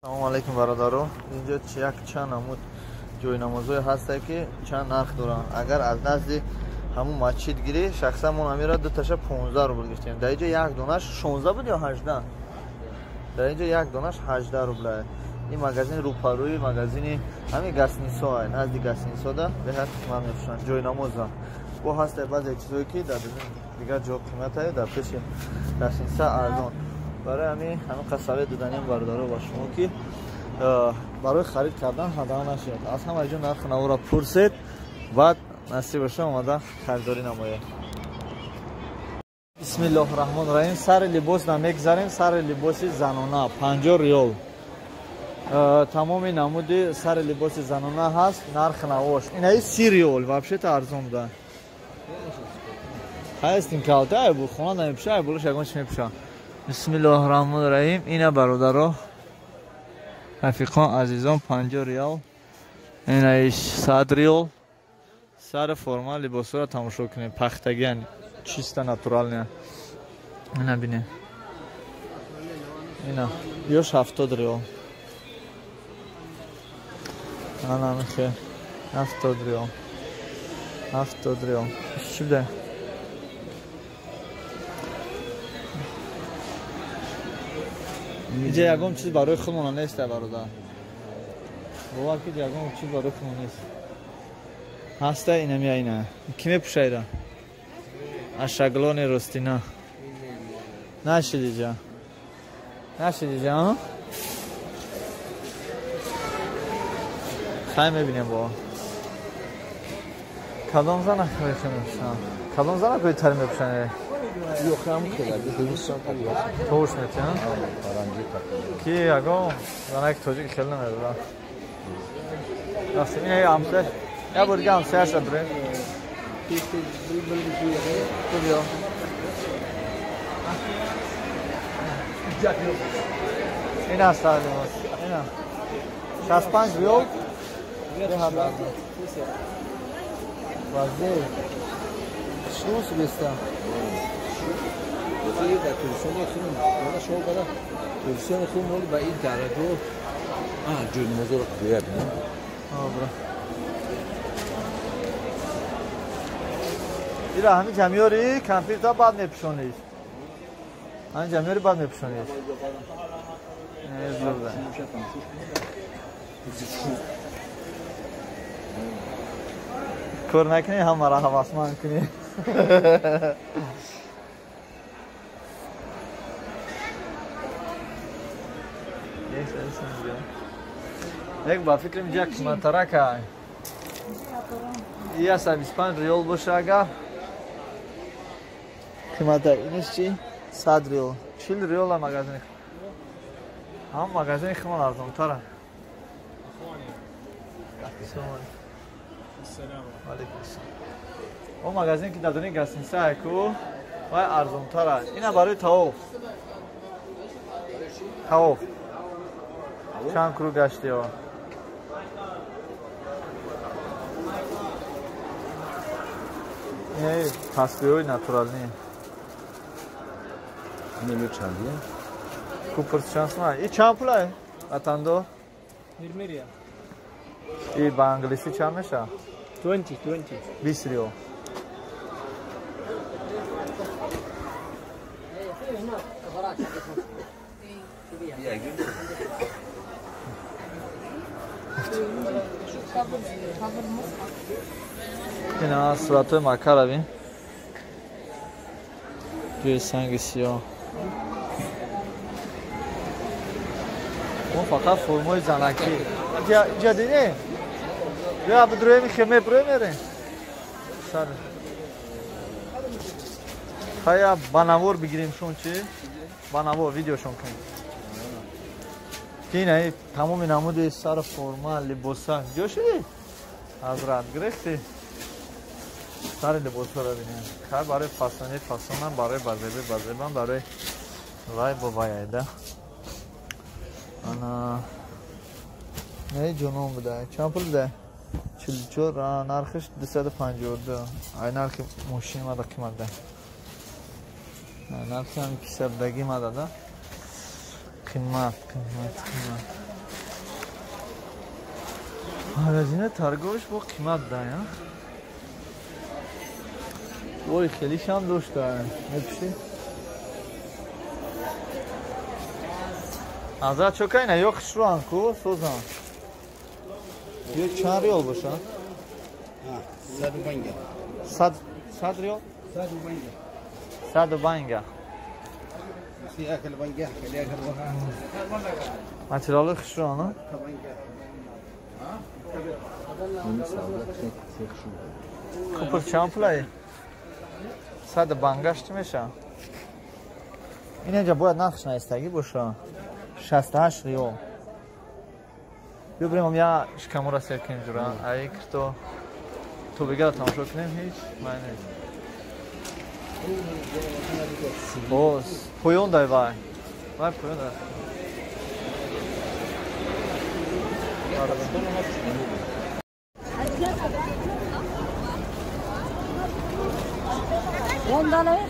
سلام علیکم برادران. اینجا یک چند نمود جای نمازهای هست که چند نرخ دارن. اگر از نزد همون مسجد گیری شخصا ما امیرا دو تاش 15 روبل گرفتیم. در اینجا یک دونش 16 بود یا 18. در اینجا یک دونش 18 روبل. این مغازین روپاروی مغازین همین گاسنیسا است. نزدیک گاسنیسا ده به هر قیمت میفروشن. جای نماز با هست بعضی چیزایی که در دیگه جا قیمت است در پیش گاسنیسا ارزان. برای همین قصه دادنیم برادران با شما که برای خرید کردن هدر نشید. از همه جا نرخ نو را پرسید بعد نصیب بشه اومده خریداری نماید. بسم الله الرحمن الرحیم. سر لباس نمیگذاریم. سر لباس زنانه 50 ریال. تمام نمود سر لباس زنانه هست. نرخ نواش اینه 30 ریال. вообще то ارزان ده. هست این کالته بود خونه نمیشه بولش یگانش میپشه. بسم الله الرحمن الرحیم. اینه برادرها رفیقان عزیزان 50 ریال. اینه 100 ریال. سر فرما لباس را تماشا کنید. پختگی چیستا ناتورال نه. اینا ببینید. اینا یوش 70 ریال. انا میشه 70 ریال. 70 ریال. چی بده؟ اینجا یکم چیز برای خودمون نیست برادر. باور کنید یکم چیز برای خودمون نیست. هسته اینم یا اینه. کی میپوشه را؟ اشغلان رستینا. نشدی جا. نشدی جا. خیلی میبینیم با. کدام زن اخیرشون میپوشن؟ کدام زن اخیری تر میپوشن؟ Yok hem kıladı, Hindistan takıyorsun. Toğuş met ya? Parancı takıyorsun. Ki yagam, bana ek çocuk xelin verdi lan. Nasıl? Yine amsa. Ya buraya amsa yaşadır. Duruyor. Yine hastanedim var. Yine. 65 yol. Ne haber? Vazde. Şunu sürestem. Şimdi de televizyonda film, ona şov kadar televizyonda film oldu ve ilk derede o cümlemiz olarak duyardım. Abra. İra hani cemiyori kampirta bad mepşoniz. Hani cemiyori bad mepşoniz. Ne zor. Kornak ne hamara havasman kuni. یک با فکرم جک منطقه یا 25 ریال باشه اگر قیمت اینش چی 100 ریال 40 ریال هم مغازه هم مغازه خیلی ارزان تره. سلام علیکم. اون مغازه که دادنی گاسنیسا کو وای ارزان تره. اینا برای تاوف چند کرو گشتی ها. این تصویه های ناتورال نیم. Nemi çandiye? کوپرس شانس نه. این چند پوله؟ اتندو؟ 20 ريال. این با انگلیسی چند میشه؟ 20 ریال. اینا صورت های مکه رو بین توی سنگ سیاه. اون فقط فرمای زنکی اینجا دیدی؟ بیا بدروی میخیمه بروی میره سر خواهی بانوار بگیریم شون چی؟ بانوار ویدیو شون کنیم که اینه تمام نمود سر فرما لباسا جو شدی؟ از رد گرفتی سر لباسا رو بینیم خیلی برای فاسانه برای بازیبان برای وای بابای ایده انا نه جنوم بده چند پول بده؟ 44 نرخش 252 ای نرخ ماشین ما قیمت ده نرخ هم که سبدگی ما داده قیمت هزینه торговиш با قیمت داره. وای خیلیش هم داشته. می‌پیشی؟ ازا چوکای نه یا خشروان کو سوزان. یه چند ریال باشه؟ 100 100 ریال؟ 100 بنجة 100 بنگه. في اكل بنجة خليها كروها ماتریال خشروانه؟ کوپر چند پلای؟ 100 بنگش چی میشه؟ این اینجا باید نقش نیستگی باشه 68 ریال. بیا بریم هم یه شکمو را سیر کنیم جورا ای که تو بگه تماشا کنیم هیچ معنی نیست. باز پویون دای وای پویون دای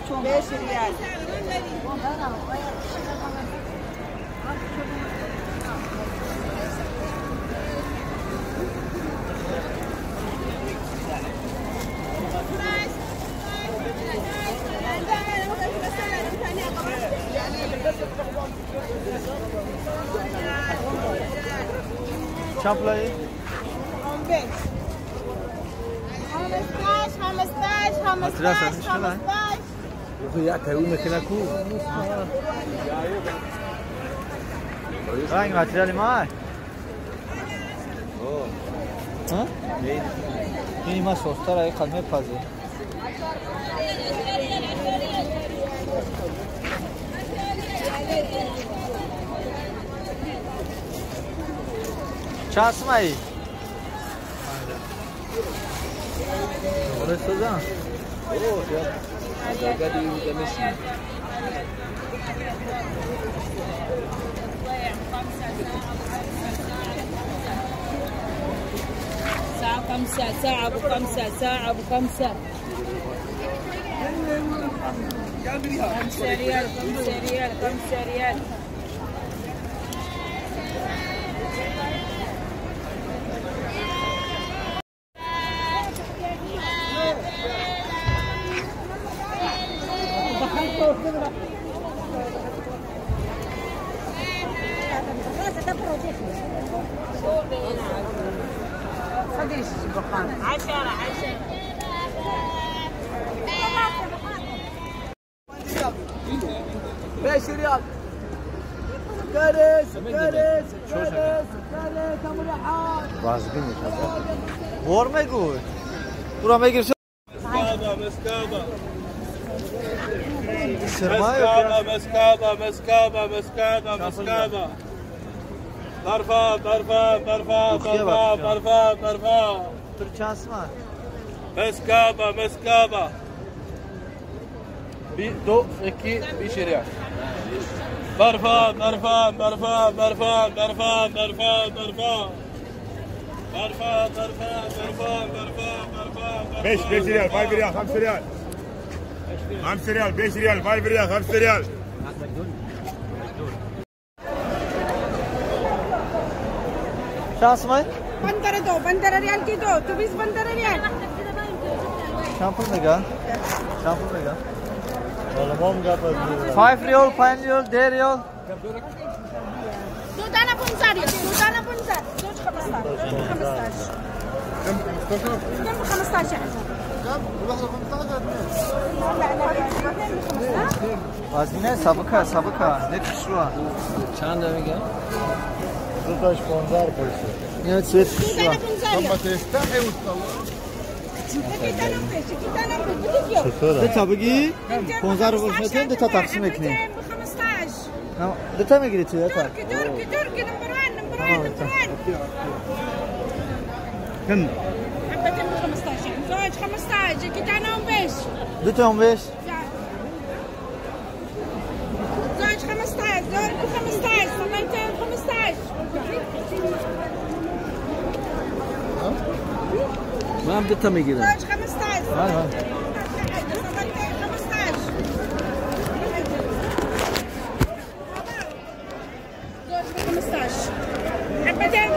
$5 ريال. چند پلایی؟ 15 یا کارو میکنه کو رنگ ماتریالی مای ها؟ اینی ما سوستر ای قدمه پازی چه اسمه ای؟ دوباره سوزن؟ ساعة أبو خمسة 5 ريال ور میگوی برو میگیر مسكابة سرمایه مسكابة برفا تر چند اسمه؟ مسكابة 20 ريال برفا بيش ريال 5 ريال 5 ريال 5 ريال 5 ريال 5 ريال 5 ريال چند اسمه؟ 15 ريال की दो तो 15 ريال چند پول میگه؟ 5 ریال 5 ریال 10 ریال دو دانه 15 زوج 15 كم 15 هزینه سابقه نکشوا چند میگه؟ دو تاش 15 پیسه اینو چیت دو دانه 15 تستحي ده تا بگی 15 رو بشنه ده تا تقسیم میکنی 15 ده تا میگیری تو ده تا تركي نمبر 1 كم حبتين ب 15 زوج 15 كتانهم بيش دو تا هم بیش زوج 15 زوج ب 15 صبيتين 15 من هم دوتا میگیرم زوج 15 ها صبيتين 15 زوج ب 15 حبتين 15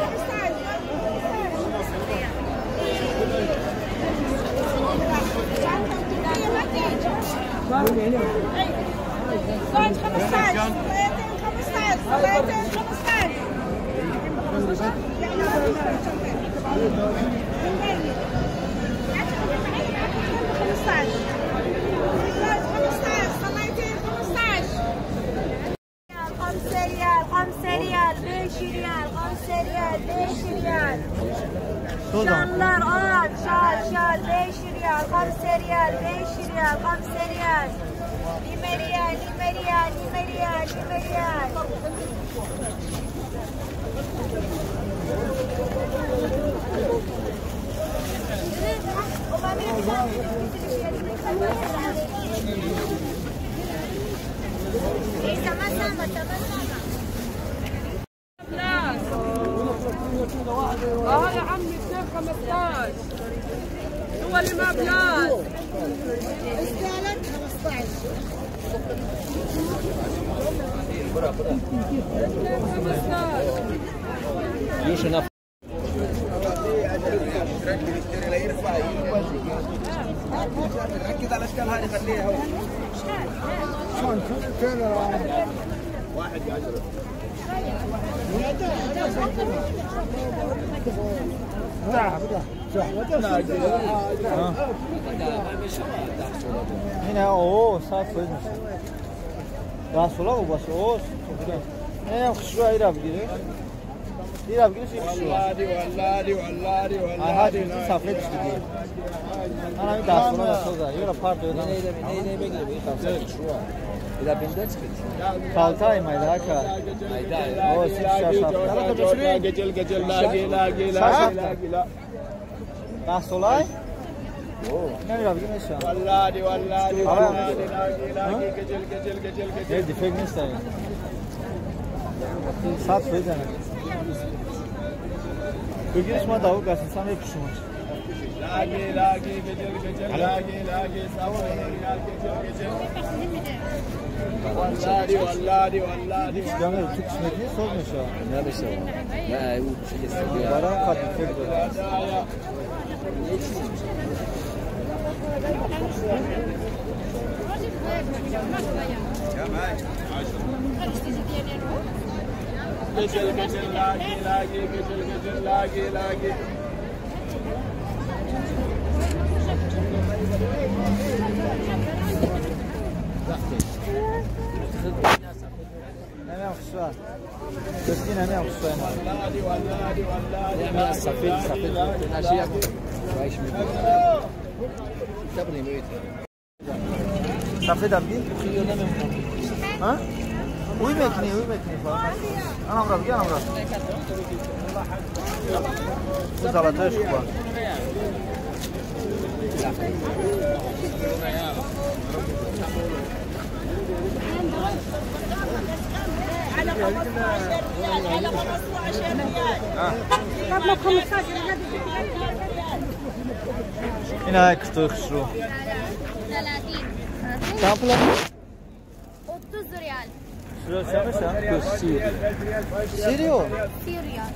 5 riyal, 5 riyal, 5 riyal. Şuradan. Şallar al, şal 5 riyal, 5 riyal, 5 riyal, 5 riyal. 20 riyal, 20 riyal, 20 riyal, 20 riyal. يا عمي 15 هو اللي ما بلاش استعلن 15 يوشنا ركز على الاشكال هذه خليها واحد ب10 هنا اوه صار كويس daha sola mı bas? O ne kuşu ayıra bugiri. Ayıra bugiri şey kuşu. Hadi safret işte. Ana bir daha sola da sola. Yora pardon. ne bekliyor? İla benden çıkıyor. Kaltay mı ayda? O siz şaşırtlar. gecel lagi. Daha sola. Ne ayıra bugiri ne şu an? Vallahi gecel. Ne defek ne isteyin? Saat feyzene. Bugün isma davul gelsin sana hep kuşum var. Lagi gecel lagi savo riyal gecel. Vallahi. Canım Türk kısmetini sormuyor şu an. Ne bir şey? Ya bu şey istiyor. Baran kat defek böyle. Gecel lagi. Ne kuşu var? Göstereyim ne kuşu var. Ya safet. Ne şey yapıyor? Baş mı? Tabii mi? Safet abi. Ha? Uymetni falan. Ana bırak, gel bırak. Bu salataya şu var. على 15 ريال على 15 ريال قبل 15 ريال Yine kıstı kuşu. 30 Sen falan 30 riyal. şuraya çakışa. Seriyo. ريال.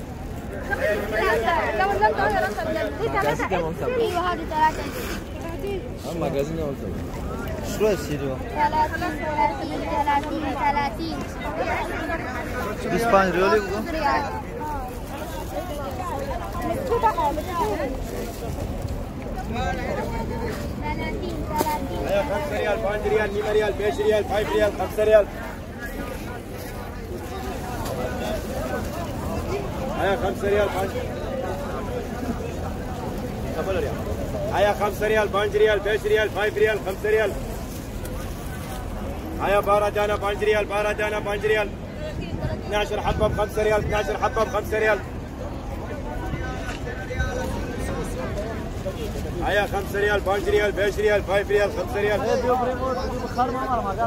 ايوه هذه 3 Ama magazin oldu. Şuraya seriyo. 30 İspanyol bu. ريال. يا 5 ريال 5 ريال 2 ريال 5 ريال 5 ريال 5 ريال هيا 5 ريال 5 هيا 5 ريال 5 ريال 5 ريال 5 ريال 5 ريال هيا باردانا 5 ريال باردانا 5 ريال 12 حبه ب 5 ريال 12 حبه ب 5 ريال هيا 5 ريال 5 ريال 5 ريال 5 ريال 5 ريال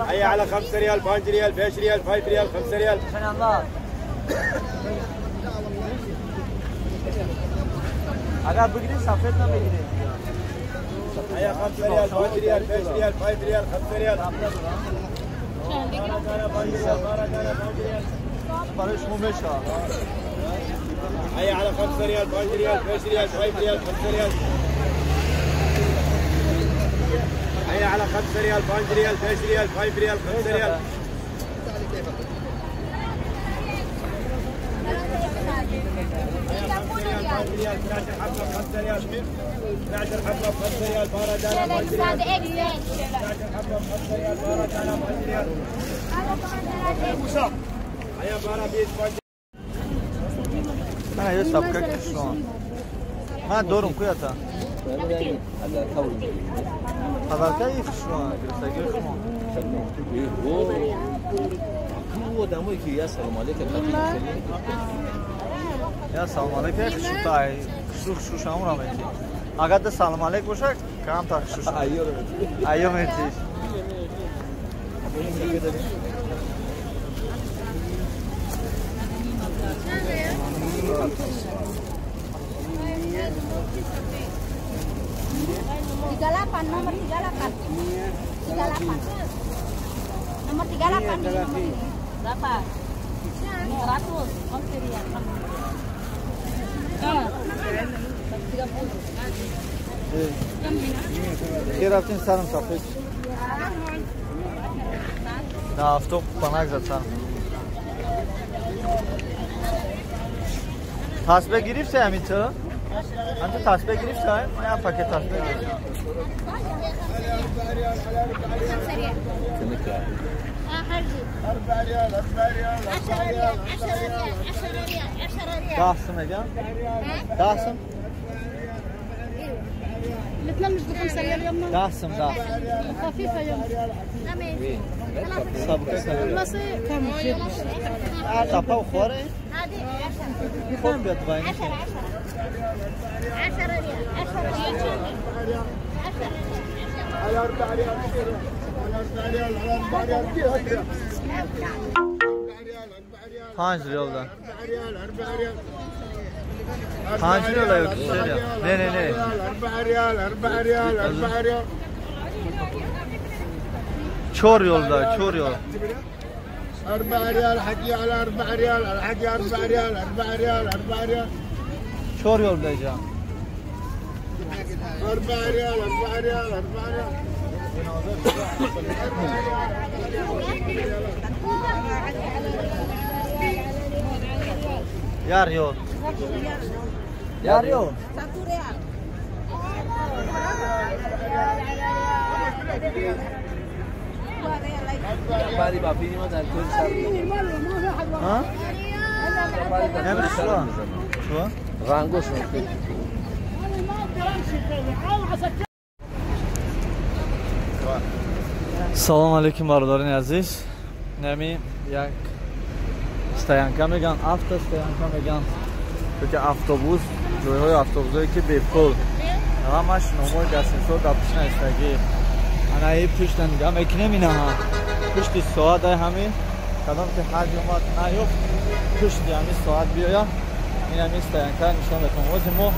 هيا على 5 ريال 5 ريال 5 ريال 5 ريال 5 ريال Agar bugün safet ne mi هيا 5 ريال 5 ريال 5 ريال 5 ريال 5 ريال Barış Mumeşa. هيا على 5 ريال 5 ريال 5 ريال 5 ريال 5 ريال هيا على 5 ريال 5 ريال 5 ريال 5 ريال 5 ريال ريال 12 حبه ب 5 ريال 12 حبه ب 5 ريال باردانا 5 ريال 12 حبه ب 5 ريال باردانا 5 ريال هيا بارابيس Ana yo sapka kishon. Ma dorum kuyata. Hadarka kishon, girsagi kishon. Bu adamı ki ya selam aleyküm tabii. Ya salam aleyküm kishutay. Kishuk shamur ameti. Agar da salam aleyküm boshak, kam ta kishuk. Ayyo meti. Nomor 38. Nomor 38 di nomor ini. Berapa? 100. Oke ya. 30. Geraftin sarım sapet. Na avtop panak zaten. Tasbih girifse hem ito. Antu tasbih girifse hay. Ya paket tasbih girifse. Dahsın egan. Dahsın. نتلمش ب 5 ريال يومنا Dahsın dah. خفيفه يوم Sabıka كم Tapa ukhore. هذه 10 Khod biyat bayni. 10 ريال 10 ريال على 4 ريال على 4 ريال على 4 ريال 5 riyalda. 4 ريال 4 ريال 5 riyala yok ya. Ne. 4 ريال 4 ريال 4 ريال Çor yolda, çor yol. 4 ريال حكي على 4 ريال الحكي 4 ريال 4 ريال 4 ريال Çor yoldayacağım. 4 ريال 4 ريال 4 ريال Yar yol. Yar yol. 1 ريال Bari babi ni madar koy sar. Ha? Ne bir şu an? Şu an? Rango şu. Salam aleyküm bardarin aziz. Nemi yak stoyanka megan, avto stoyanka megan. Çünkü avtobus, joyhoy avtobusoyi ki bepul. Hamash nomoy dastinso dapishna istagi. Ana ey pushtan gam eknemina ha. Pushti soat ay hami kadam ke haj omat na yo'q. Pushti hami soat biya. این همی استاینکا نشان بکنم واسه ما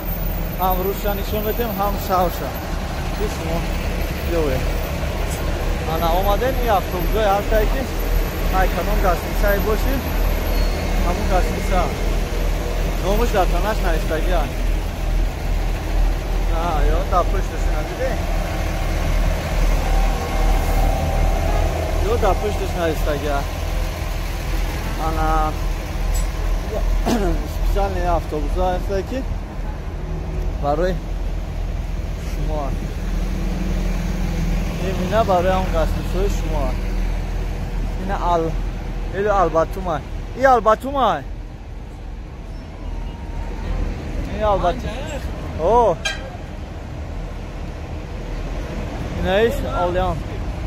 هم روشن نشان بدیم هم شاوشن پیش ما یوه انا اومدن این اتوبوسای هر تایی که های کنون گاسمیسای باشیم همون گاسمیسا نومش در تنش نایستگی هست نه یا در پشتش ندیده یا در پشتش نایستگی هست انا specjalnie автобуса هست که برای شما این برای اون گاسمیسای شما این الباتومای این الباتومای این الباتوم اوه این ایش آلیان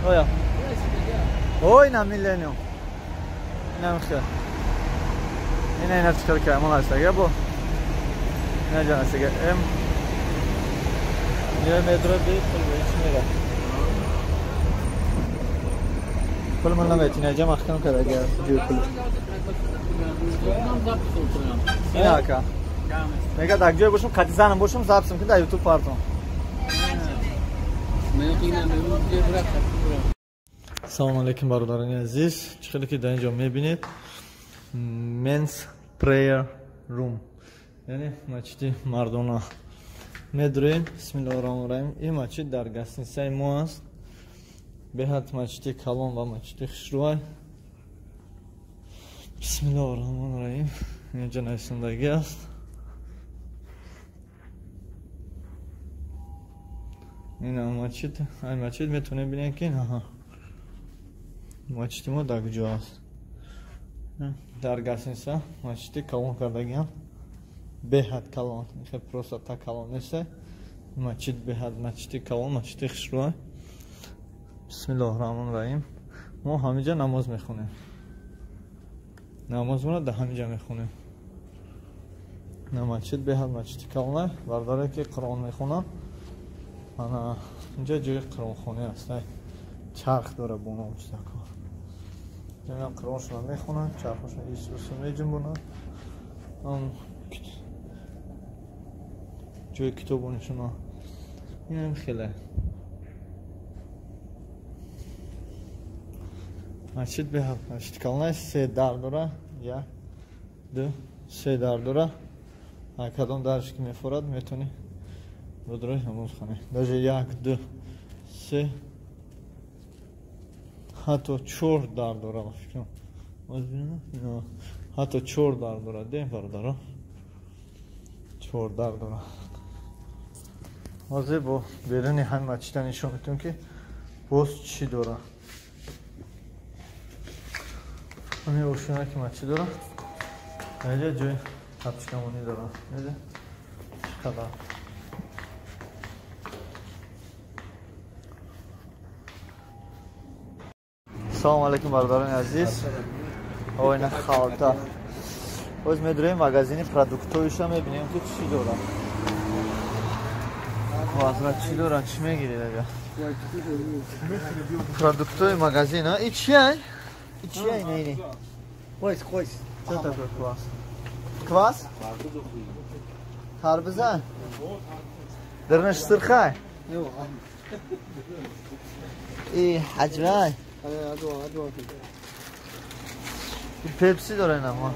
اویا اوه این هم میلینیوم این هم خیلی این اینا چکار که امان هستگه با اینا جان هستگه یه مدرو بید پل بایچ میره پل من نمید اینا جا مخکم کرده اگر جوی پل این هاکا میگه دک جوی باشم خطی زنم باشم زبسم که در یوتیوب پارتون سلام علیکم برادران عزیز چخیلی که در اینجا میبینید men's prayer room یعنی مسجد مردانه میدونید بسم الله الرحمن الرحیم این مسجد در گاستینسای ما است بهت مسجد کلان و مسجد خشروای بسم الله الرحمن الرحیم اینجا نویسندگی است این مسجد این مسجد میتونه ببینید که نه مسجد ما در کجا است در گاسینسا مسجد کلان کردگیم Behad Kalon. خیلی просто так Kalon نیست. مسجد Behad مسجد Kalon مسجد خشروع. بسم الله الرحمن الرحیم. ما همینجا نماز میخونیم. نمازمون رو در همینجا میخونیم. نه مسجد Behad مسجد Kalon برداره که قرآن میخونم. انا اینجا جای قرآن خونه است. چرخ داره بونا مستقیم. جناب قرآنشون میخونن، چرخشون ایسوس میجنبونن. جای کتابونشون این هم خیلی. مسجد Behad مسجد Kalon 3 در داره. 1 2 3 در داره. هر کدام درش که میفورد میتونی بدروی نماز خونی. даже 1 2 3 حتی 4 در داره. فکرم نه حتی 4 در داره. دیم برداره 4 در داره. حاضر با بیرونی همه مسجد نشون میتونم که باز چی داره. همین روشنه که مسجد داره. اینجا جای حبشکمونی داره. اینجا چقدر سلام علیکم برادران عزیز. اوین خالتا. باز میدونیم مغازین پروداکت‌هایش هم میبینیم که چی داره. واسه چی داره چی میگیری دیگه. پروداکت‌های مغازین ها این چیه؟ این چیه اینه؟ وایس چه تا کواس؟ کواس؟ خربزه؟ درنش سرخه؟ ای حجمه پپسی داره نه ما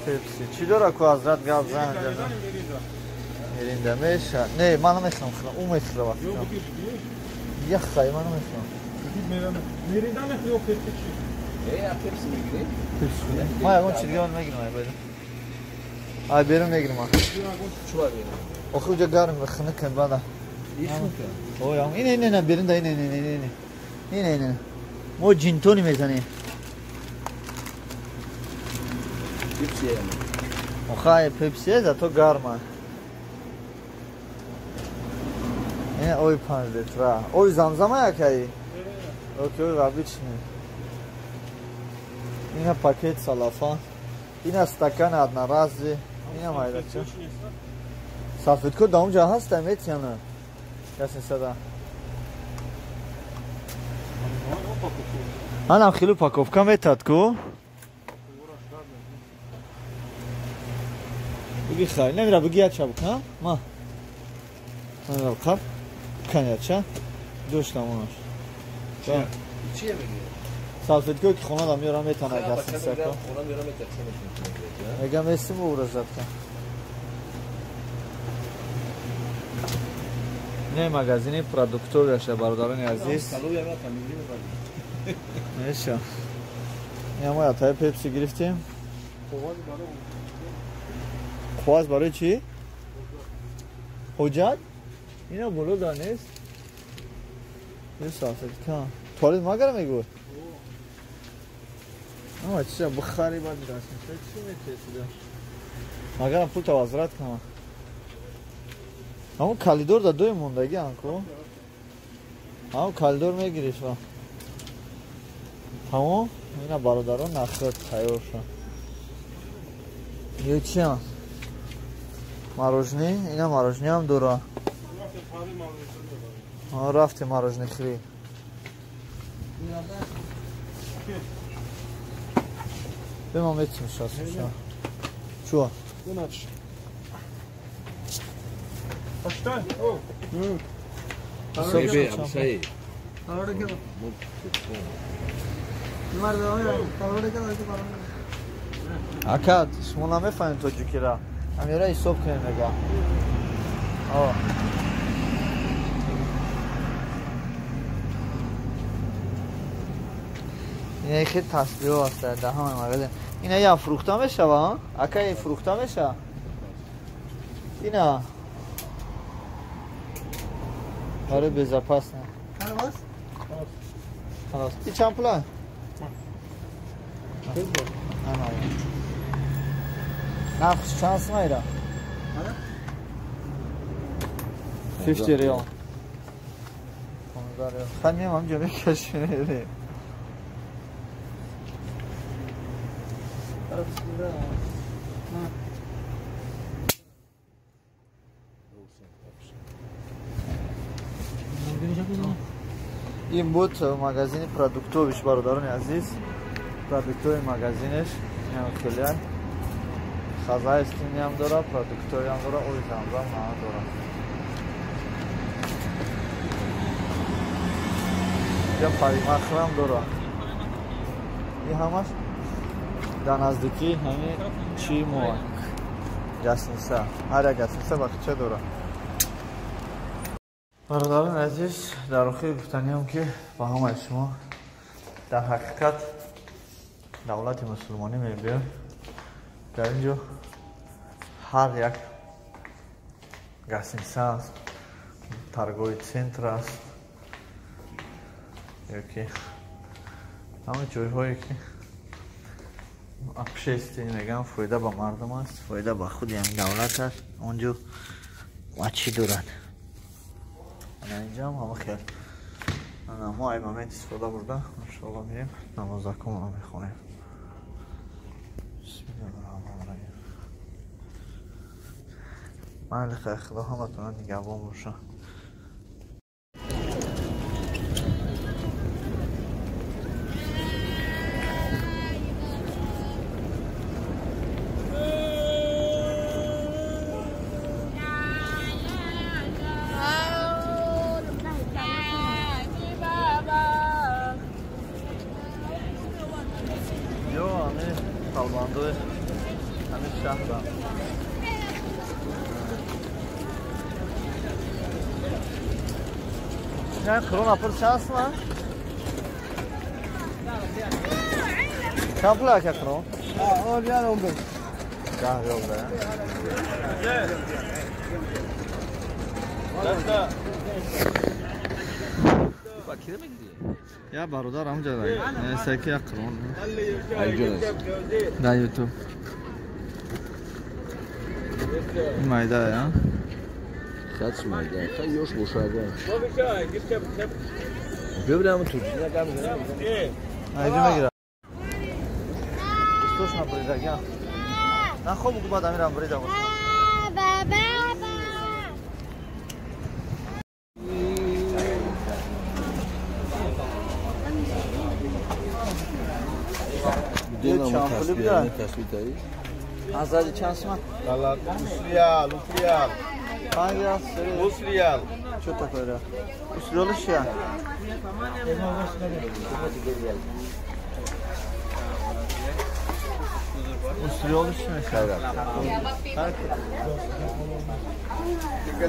پپسی چی داره که حضرت گاب زن میرینده میشه نه من نمیخوام خیلی اون میخوام وقتی یه خیلی من نمیخوام میرینده میخوام پپسی چی؟ پپسی میگیری؟ پپسی ما یکون چی دیگه من میگیرم ای بیرون میگیرم چو باید بیرون؟ آخه اونجا گرم بخنه کن بعدا اینه بیرون ده اینه ما جینتونی میزنیم پیپسیه آخه پیپسیه زد تو گرمه اینه اوی 5 لیتره اوی زمزمه یکی اوکی اوی قبلی چی اینه پاکت سلافان اینه استکان ادنا رازی اینه مایده چه سفید که دام جا هست امیت یا نه کسی صدا من هم خیلی پاکوفکا میتاد کو بگی خیلی نمیره بگی یاد چه بکنم ما نمیره بکنم بکن یاد چه دوشتم اوناش چیه بگیره؟ سالفیدکو که خونه دا میارم میتانه اگه هستن سکا خونه میارم میتانه اگه میستیم او رو زد کن نه مغازین پروداکتو گشته برادران عزیز میشه این ما یه پیپسی گرفتیم خواست برای چی؟ حجت؟ اینا بلو دانست؟ یه صافت کن توالید ما گره میگود؟ اما چیزا بخاری باید دست میشه چی میتیسی داشت؟ ما گرم پول توازرات کنم همون کالیدور دا دوی موندگی انکو همون کالیدور میگیریش با همون اینا برادران نخواد تیار شد یه چی هم ماروژنی اینا ماروژنی هم دورا رفتی ماروژنی خری بما میتیم شاست چوه Kaçtan? O. Şey. Akad, شما نمیفهمید تاجیکی را امیره حساب کنیم نگاه اینه خیلی تصویه هسته ده همه مقاله اینه یا فروخته میشه با اکا این فروخته میشه اینه آره بزاپاس نه خلاص این چند پوله؟ Narx chans mayra. 50 riyal. 15 riyal. Xaniyam ham jo'may kashmiri. این بود مغازین پروداکتویش برادران عزیز. پروداکتوی مغازینش خیلی خزای استینی هم داره، پروداکتوی هم داره، اوی زمزم هم داره. یا پریمخر هم داره. این همش در نزدیکی همین چی موه گسنسه، هر یک گسنسه بخچه داره. برادران عزیز، در آخر گفتنیم که با همه شما در حقیقت دولت مسلمانی میبینیم در اینجا هر یک گسنسه است، ترگوی سنتر است، یکی همه جایهایی که اپشستی میگم فایده با مردم است، فایده با خودی هم دولت است. اونجا وچی دارد اینجا هم همه خیلی ما این مومنت استفاده برده. انشاءالله میریم نمازکم رو میخونیم. بسم الله الرحمن الرحیم. مالک خدا همتون نگهبان باشه. Kalbandı همین شهرم. نه کرونا پر چانس ما چند پول که کرون؟ اول یار اون بود. ده ریال ده. یا برادر هم جدایی. سکی کرون. در یوتیوب. این مایده یا؟ خاص مایده. خیلی یوش بوشاده. ببرم تو جینا کم کنم. اینجا میگیرم. دوستش نبریده گیا. نه خوب بود بعد امیرم بریده بود. یه چامپلی بیار. آزادی چانس ما. Valla 3 riyal, 3 riyal. Hangi ya? 3 riyal. Çok da böyle. Usul oluş ya. Usul oluş mu mesela?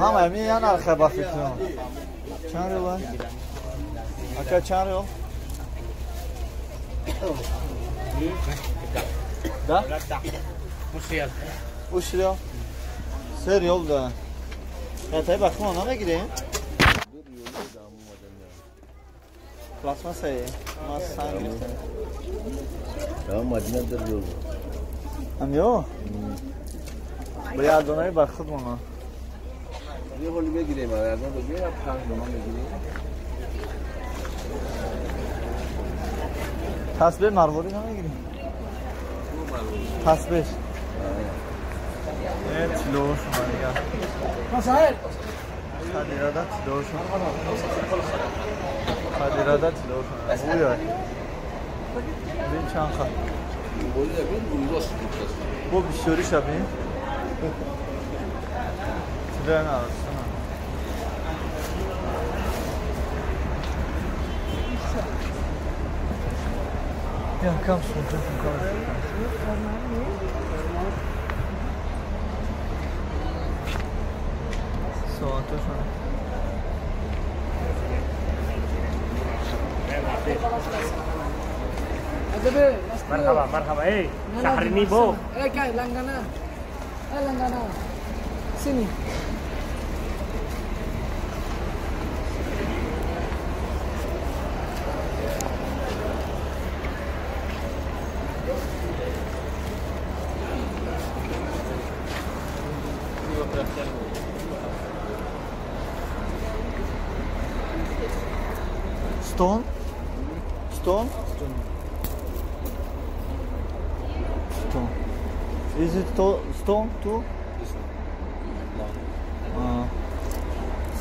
Ama emin yan arka bakıyorum. Çağırıyor lan. Aka çağırıyor. Da? Usul. Ser yolda. Ya tabii bakma ona mı gireyim? Plasma sayı. Mas sangi. Tamam Madine'dir yol. Hem yok. Buraya donayı bakıp ona. Bir holübe gireyim ayardan da bir yaptan zaman gireyim. Tasbih marvuri ne gireyim? Tasbih. Evet, loş var ya. Masahir. Hadi radat loş. Hadi radat loş. Bu ya. Bir çanka. Bu bir sürü şabi. Tren arasına. Ya kam sunca kam. Soğatı şuna. مرحبا مرحبا ايه سحرني بو ايه كاي لانغانا ايه لانغانا sini Stone? Stone? Stone. Is it stone too?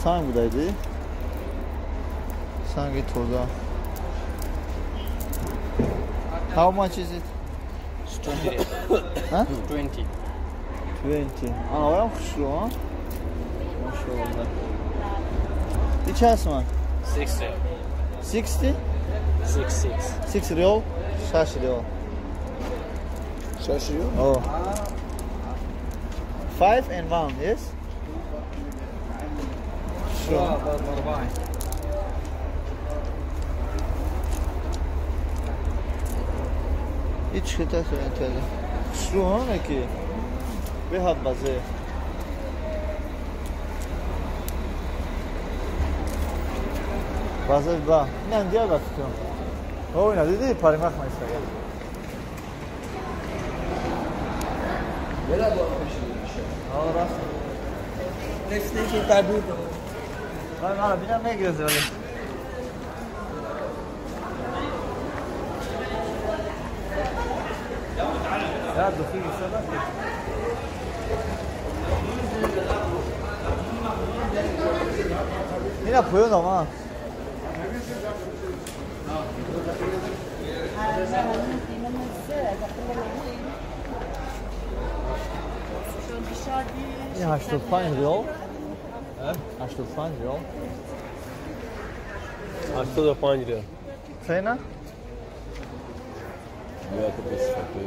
Sang budaydi. Sangi toza. How much is it? 20. Huh? 20. 20. Oyam xushlu, ha? Maşallah. İçersin mi? 60. 60? 6. 6 real? 6 real. Şaşırıyor. Oh. 5 and 1, yes? Sure. Hiç hıta söylenteli. Şu an ki bir habbazı. Bazı ba. Ne diye bakıyorum. Oyna dedi parmak mı ister? Nerede o peşinde? Ora. Destination tabu. Ben ara bir ne gözü öyle. Ya dokuz inşallah. Yine koyun ama. Ja, hast du Feinriol? Hast du Feinriol? Hast du da 5 lira? Cena? Ya to bez faktu.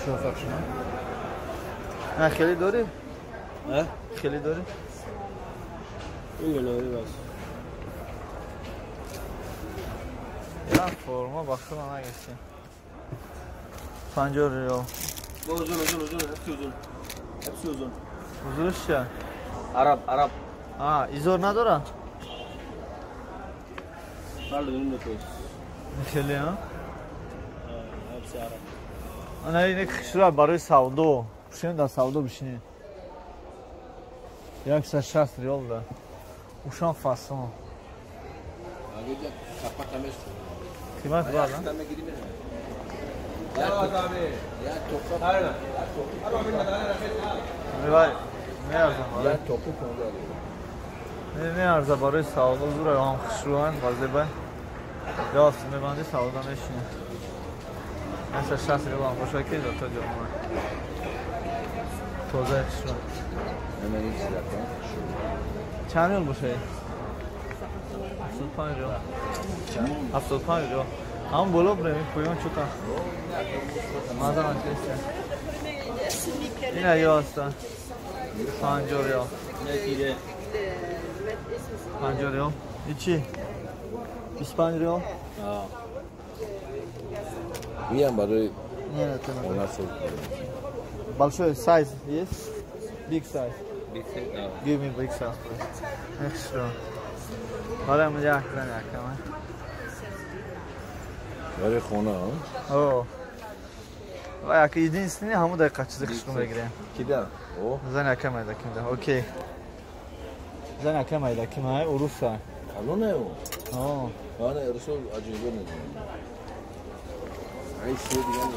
شو فرق شما؟ نه خیلی داری؟ ها؟ خیلی داری؟ این گلوری بس. Ya forma baksana ona geçsin. 50 real. Bu uzun. Hepsi uzun. Hepsi uzun. Uzuluş ya. Arap. Ha, izor nadora? Nerede benim de koyuz. Kheli ha? Hepsi Arap. Ana yine kışra barı savdo. Şimdi da savdo bir şey. Yaksa 60 real da. Uşan fason. Abi de kapatamaz. Kıymet var lan. Kapatama girme. Ya abi. Ya topu. Aynen. Vay. Ne yazan var? Ya topu kontrol. Ne arza barı savdo buraya ham kışruan gazebe. Ya şimdi bende savdodan eşine. Mesela 60 real boşa ki de toca ama. Toza kışruan. Hemen hiç yapma. چند ریال باشه؟ 75 ریال 75 ریال همون بالا بریم پویان چوتا مازن آنکلیسته این ایا هستن 50 ریال Ne tire? 50 ریال این چی؟ 25 ریال؟ Ha. Miyan barı نه نه تمام ona sor. большой size yes? big size Bir tek daha. give me big size extra حالا مجا احسن یکم Barı khona ha. اوه و یکی единственный همون دقیقه چیزی کشکم بگیریم Kida? O. زن یکم ایده کم ده اوکی زن یکم ایده کم های اروس های Kalo ne o? آه Bana Ersoy acıydı ne? Ay şey diyen yok.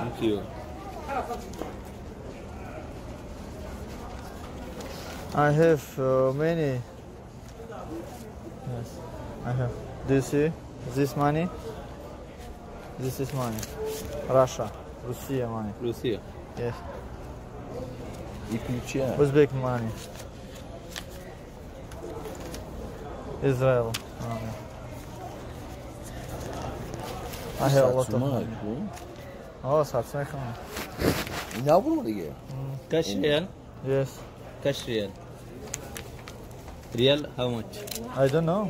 Bitiyor. I have many yes I have do you see this money this is money Russia Russia money Rusya. yes İplikçi ha. Uzbek money Israel money I have a lot of money oh satmak mı Ne yapalım diye? Kaç riyal? yes Kaç riyal? Riyal how much? I don't know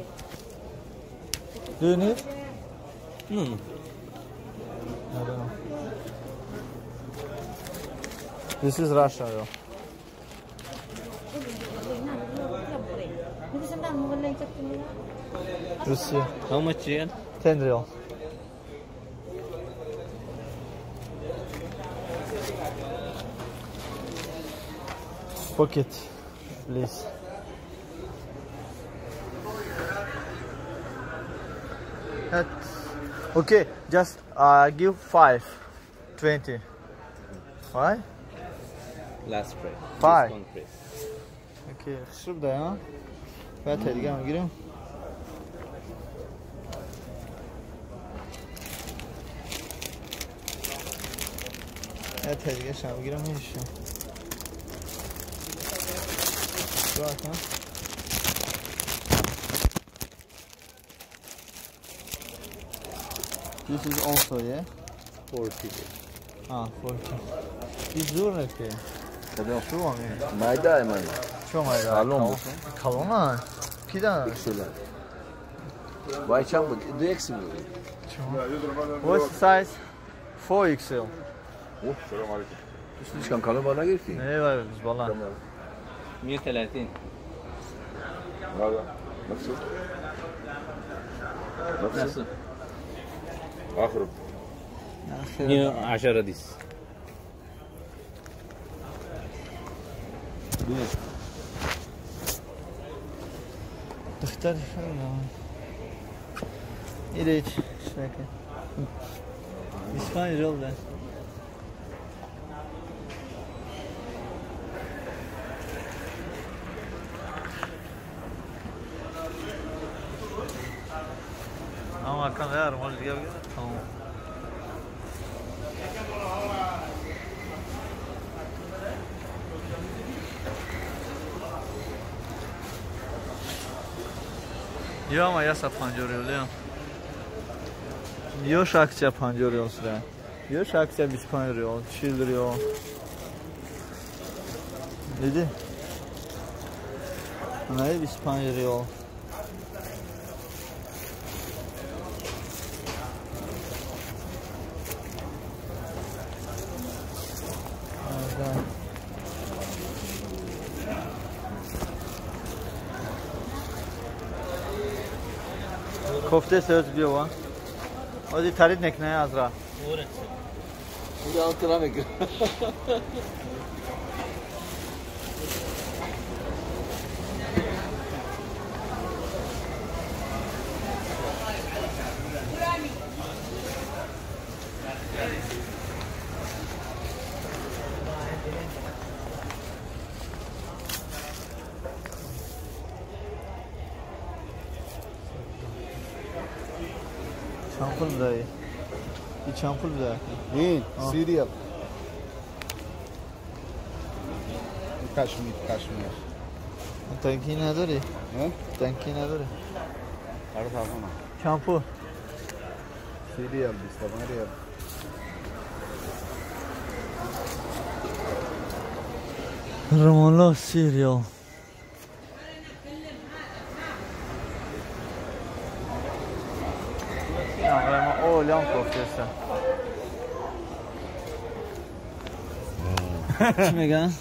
do you need No. I don't know this is Russia yo Russia How much riyal? 10 real pocket, please. Okay, just give 5, 20. Why? Last price. 5. Discount price. Okay, şurada ya. Ben tezgaha gireyim. Ya tezgah şam gireyim ne işim? Bak ha. This is also, yeah? 40. Ah, 40. This zor ne ki? Tabii. Şu mu? Mayda hemen. Çok ayrı. Kalon. Kalon ha. Kida. Excellent. Vay çabuk. Do eksi mi? What's the size? 4XL. Oh, selam aleyküm. Çıkan kalın bana gir ki. Ne var biz valla? 130. هذا نفسه Nasıl? اخره 110 ديس. تختار إيش شكل İspanya yol ben. Ama kan ya rumal diye tamam. Yo ama yasa 50 riyal. Yo şakça 50 riyal süre. Yo şakça 25 riyal, 40 riyal. Dedi. Ana 25 riyal. کوفته سرچ بیاوا. آدی ترید نکنه از را. Burada altıra bekle. چامپول دایی. این چامپول دایی. این سیریال. کشمیر. تنکی نداری؟ ها؟ تنکی نداری؟ آره تمام. چامپول. سیریال 25 ریال. رمالا سیریال. ما اولام کوفته‌ست. چی میگن؟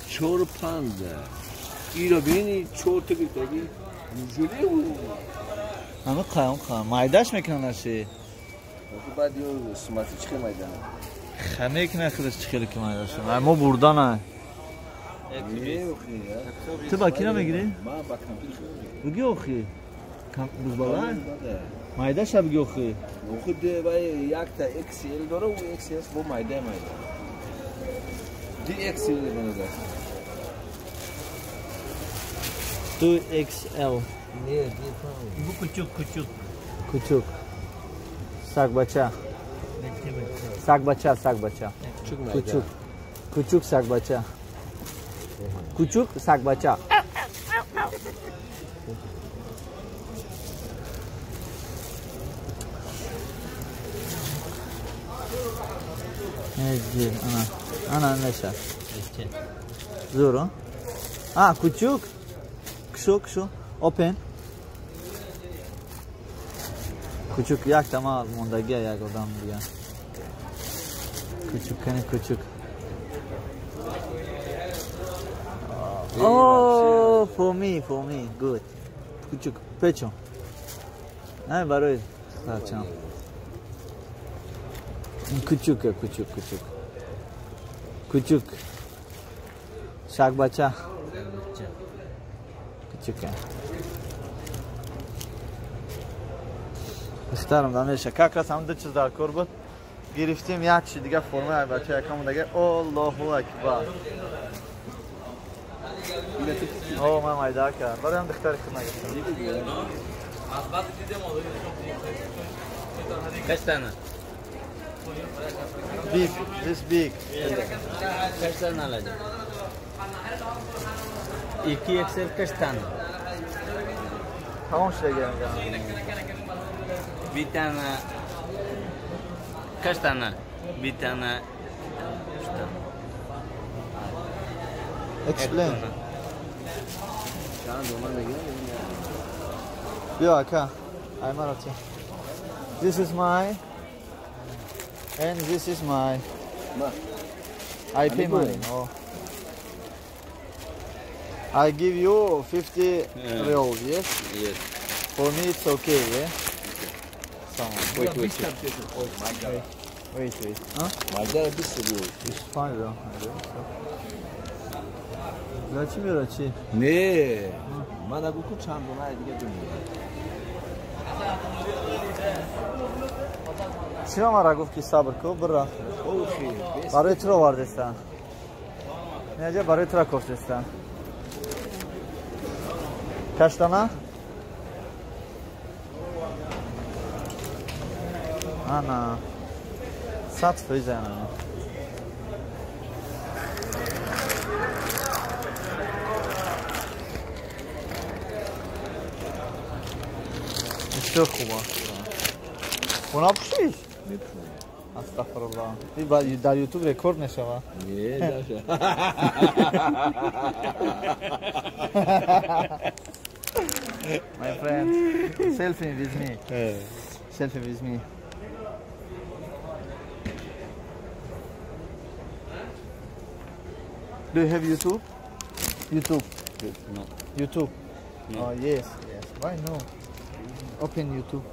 4 پوند. ایرا ببینی 4 تا گرفتگی. موجوده بود. همه قایم. مایداش میکنن چی؟ بعد یه سماتی چیکار میدن؟ خمه که نخیرش چیکار که مایداش؟ ما بردن نه. تو با کی نمیگیری؟ ما با کامپیوتر. بگی آخی. بوز بالا؟ مایداش هم بگی آخی. خود وای یک تا XL داره و XS با مایده. دی XL داره. 2XL. نه دی Bu küçük. Sakbaça. Sakbaça. Küçük sakbaça. Küçük sakbaça. Evet, ana neşe. Zor o. Küçük. Kışı. Open. Küçük yak tamam mondagi yak adam diye. Küçük. Oh, for me, good. Küçük, pecho. Ne baroy? Saçam. Küçük. شک بچه کوچیکه استرم دانش کاکرس هم دو چیز در کار بود گرفتیم یک چی دیگه فرمه بچه یکم دیگه الله اکبر اوه من مایده کرد برای هم دختری خود نگفتم kaç tane? Big, this big. Kaç tane alacak? 2 XL kaç tane? Tamam şey gelin canım. Bir tane. Kaç tane? Bir tane. Explain. Yok ha. I'm Marathi. This is my and this is my. I pay money. Oh. I give you 50 reals, yes? Yes. For me it's okay, yeah? Tamam. Wait. Huh? Malzara bir sürü. It's fine, bro. Rachi mi rachi? Ne? Bana bu kuçan buna دیگه dönüyor. چرا مرا گفت که صبر کو برا برای تو رو واردستن نه برای تو را گفتستن کشتنا انا سات فیزن işte خوبه اونا پوشیش استغفرالله این در یوتیوب رکورد نشوه نه نشه my friend selfie with me selfie with me do you have YouTube No. YouTube No. oh yes why no open YouTube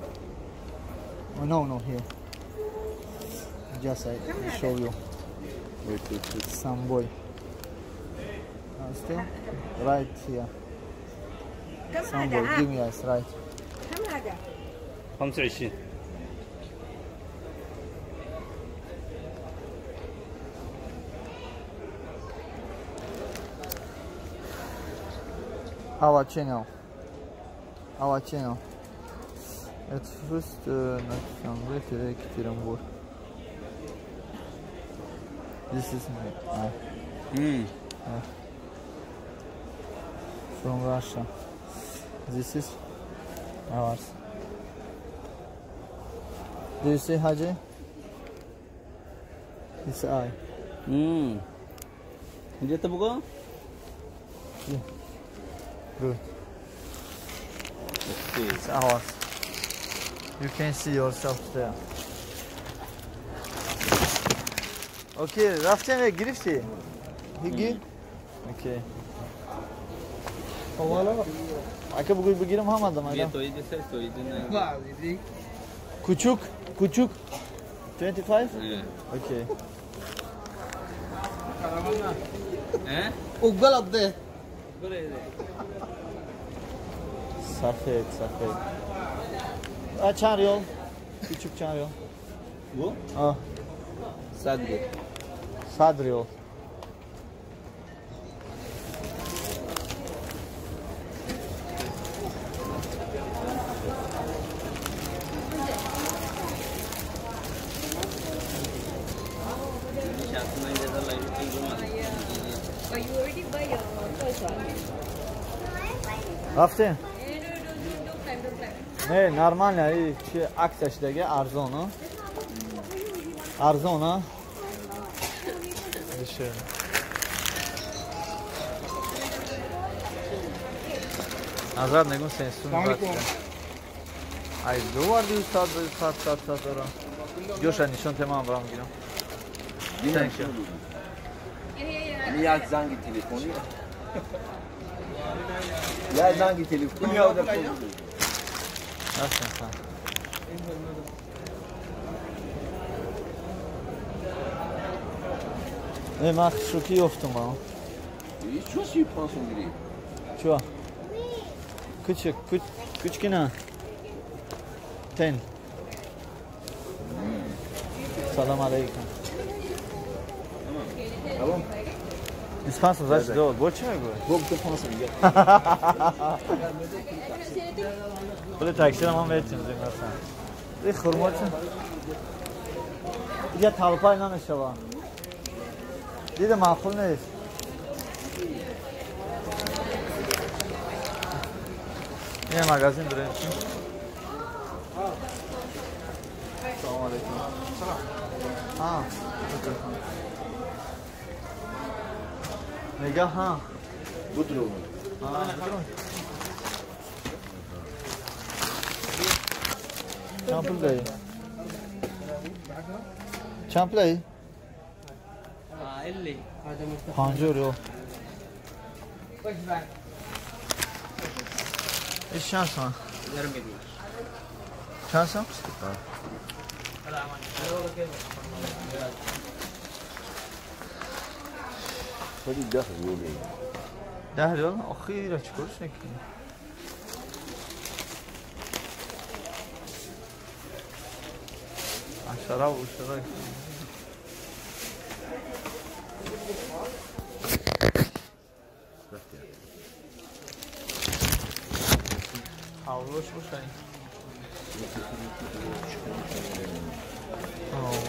oh no here just I show you some boy still right here some boy give me eyes right كم هذا؟ 25 our channel at first Ekaterinburg. This is my from Russia. This is ours. Do you see Haji? It's I. Где ты был? Good. It's ours. You can see yourself there. Okay, رفتیم و گرفتی؟ هیگی؟ Okay. اگه بگیرم هم آدم Где تویدی سر تویدی نه Küçük 25? Okay. Ugal abde. Safet. Çağır yol. Küçük çağır yol. Bu? Ah. Sadr yol. رفتیم؟ نه نرمال نه چه عکسش دیگه ارزونه بشه نظر نگون سنسون بات ای دوار دیو ساعت دارم گوشه نشون تمام برام گیرم یک زنگ تلفنی یا زنگ تلفنی یا در Nasılsın? من شوکی افتم Hiç nasıl yaparsın biri? Şu. Küçük, küçük ne? Ten. Salam aleyküm. Tamam. İspansız aç da borç mu bu? Bok da pansın gel. Böyle taksir ama vereceğim mesela. Bir xurmo için. Ya talpayla aşağı. Dedi makul neyiz? Yine magazin duruyor. Selamun aleyküm. Ha. Nega ha. Bu durum. Ha. Çampul dayı. Çampul dayı. 50 50 euro. İş şans mı? Şans mı? Hadi dahil yolu. Dahil yolu? Akhira çıkıyor şekli. Aşağı uçarak. Havluş bu şey.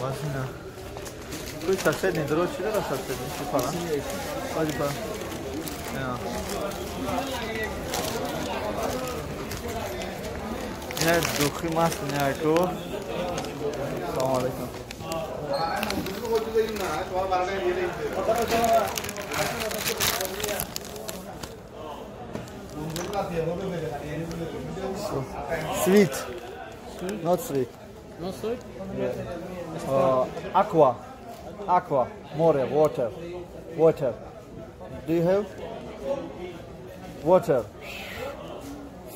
Vazina. Poi salsedni, dolci della salsedni, si fa? Hadi fa. Ya. Ne dukhi mas ne ko. Selamun aleyküm. Sweet. Not sweet. No sweet? Aqua. Aqua. More. Water. Water. Do you have? Water.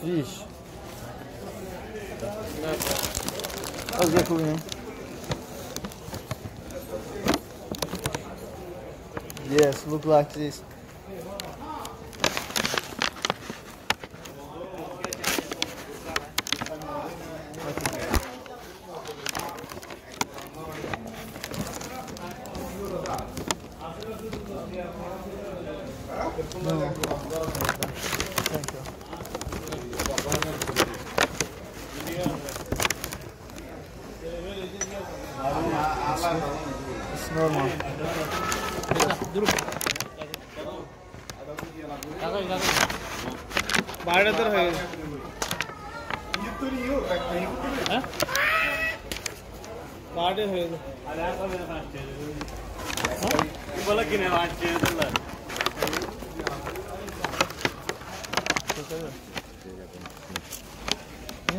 Fish. What's the cooking? Yes, look like this. No. Thank you. It's normal. Bada तर है bada है बोला कि नहीं आज चल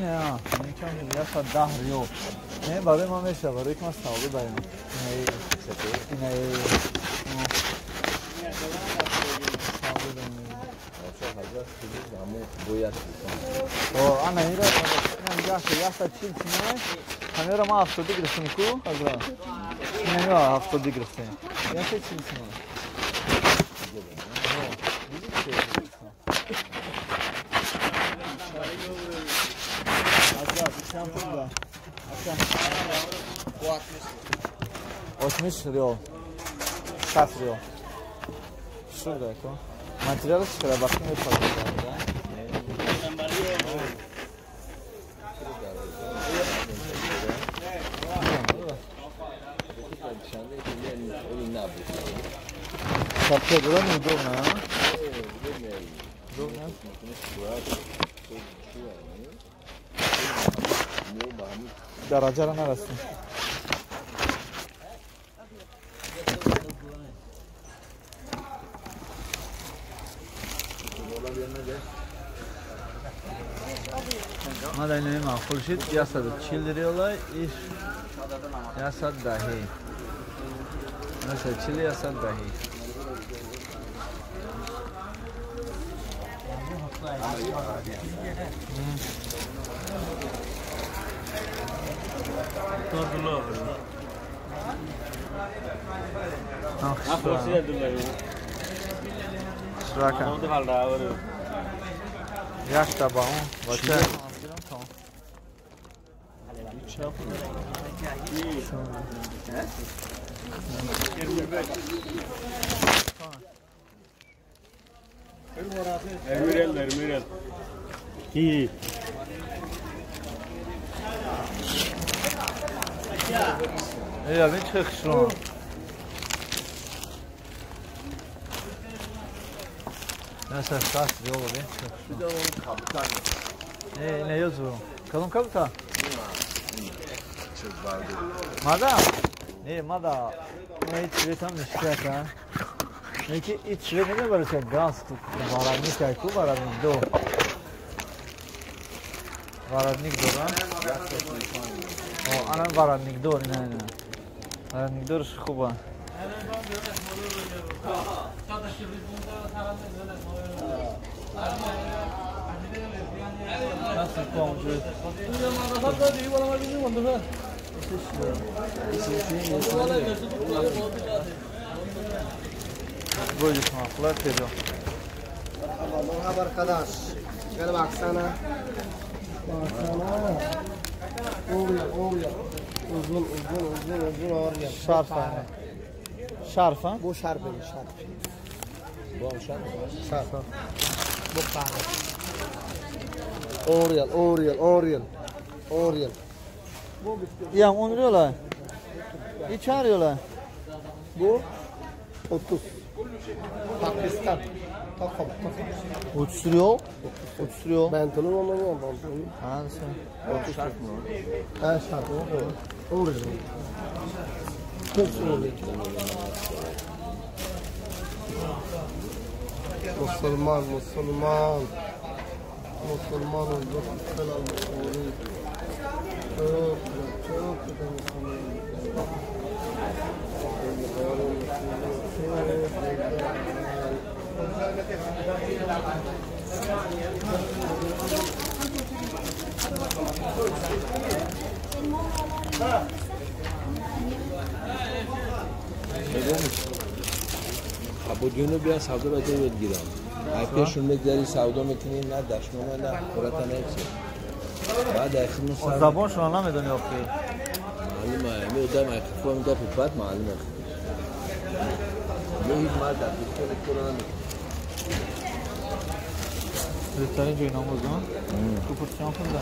Ya, ničem ja sad dahrio. Ne, bave mame se varu ikma stavili bayım. Ne, o ana ira, ya sa çil çine. Kamera ma haftada girsin ku, hazra. Ne ya haftada girsin. Ya sa çil çine. Şampiyonda. 80 real. 60 real. Şurada ko. Materyal çıkara bakın ne fazla var. Sapı duran mı durna? Durna. Darajaran arası. Hadi ne ma Xurshid yasad 40 liraya iş yasad dahi. Nasıl 40 yasad dahi. $4 Ah, $4 Şuraka. Onu da kaldı abi. Yaş da bağım. Başı. Ermirel. İyi. Ya ben çık şunu. Neyse kas yolu ben çık şunu. Bir de onun kapitan. Ne yazıyor? Kalın kapitan. Çok vardı. Mada? Ne mada? Ne içre tam ne şikayet ha? Ne ki içre ne var sen gaz tut. Varadnik kayku varadnik do. Varadnik do ha? O ana varadnik do ne. Varadnik do خوبه. Nasıl konuşuyor? Böyle farklar veriyor. Merhaba arkadaş. Gel baksana. Oraya. Uzun oraya. Şarf yani. Şarf ha? Bu şarf benim şarf. Bu şarf. Şarf. Bu kahve. Oriel. Ya onu diyorlar. Hiç arıyorlar. Bu 30. Pakistan. Takım. Uçturuyor. Ben tanımam ama. Hangisi? O şarf mı? Ha şarf. Oriel. Çok Oriel. Müslüman olacak. Selam. Çok بودیونو بیا سودا بده بگیرم. پیشون میگذاری سودا میکنی نه دشمنه نه خورت نمیشه. بعد اخیرون سر. زبان شما نمیدونی آخه. معلومه. می اودم اخیرون میگه پیپات معلومه. یه مرد دکتر کرونا. بهترین جای نماز ها؟ تو پرسیان کنده.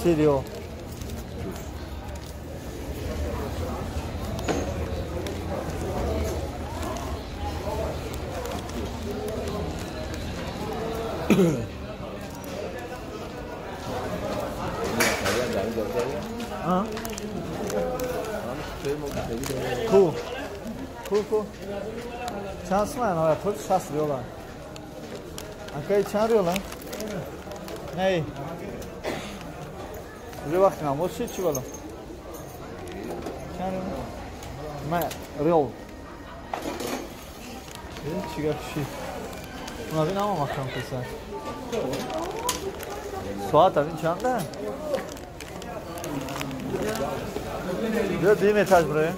سیریو. Ha? Cool. Şans mı yani? Pul şans diyorlar. Anka'yı çağırıyorlar. Ney? Bir bakın ama o şey çıkalım. Çağırıyorlar. Real. Bir çıkar şey. Buna bir nama bakalım kısa. Suat abin çağırdı. Değil mi etaj buraya?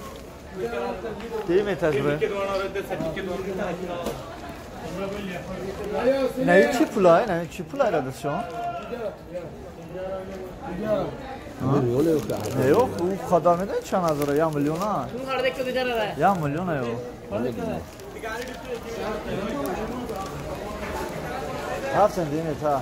Değil mi etaj buraya? Ne çi pulay? Ne çi pulayla da şu an? Ne yok? Bu kadar neden çan hazır? Ya milyona? Ya milyona yok. Hapsen değil mi ta?